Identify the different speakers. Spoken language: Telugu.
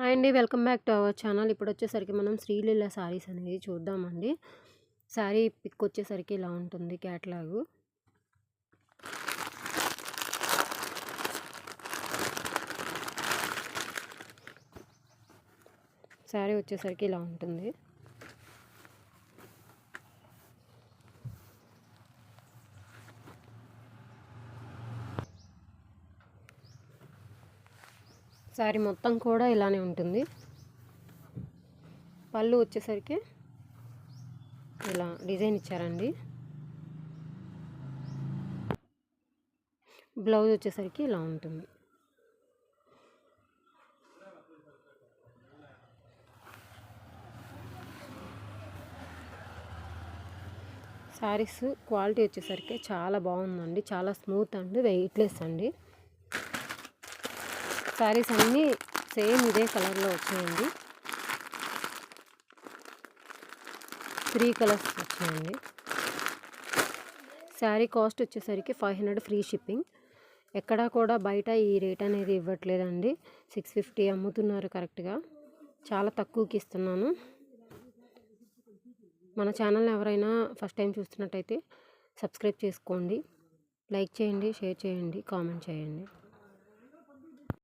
Speaker 1: హాయ్ అండి. Welcome back to our channel. ఇప్పుడొచ్చేసరికి మనం శ్రీలీల శారీస్ అనేది చూద్దామండి. శారీ పిక్ వచ్చేసరికి ఇలా ఉంటుంది క్యాటలాగు. శారీ వచ్చేసరికి ఇలా ఉంటుంది. శారీ మొత్తం కూడా ఇలానే ఉంటుంది. పళ్ళు వచ్చేసరికి ఇలా డిజైన్ ఇచ్చారండి. బ్లౌజ్ వచ్చేసరికి ఇలా ఉంటుంది. శారీస్ క్వాలిటీ వచ్చేసరికి చాలా బాగుందండి. చాలా స్మూత్ అండ్ వెయిట్లెస్ అండి. శారీస్ అన్నీ సేమ్ ఇదే కలర్లో వచ్చాయండి. 3 కలర్స్ వచ్చాయండి. శారీ కాస్ట్ వచ్చేసరికి 500 ఫ్రీ షిప్పింగ్. ఎక్కడా కూడా బయట ఈ రేట్ అనేది ఇవ్వట్లేదండి. 650 అమ్ముతున్నారు కరెక్ట్గా. చాలా తక్కువకి ఇస్తున్నాను. మన ఛానల్ని ఎవరైనా ఫస్ట్ టైం చూస్తున్నట్టయితే సబ్స్క్రైబ్ చేసుకోండి, లైక్ చేయండి, షేర్ చేయండి, కామెంట్ చేయండి.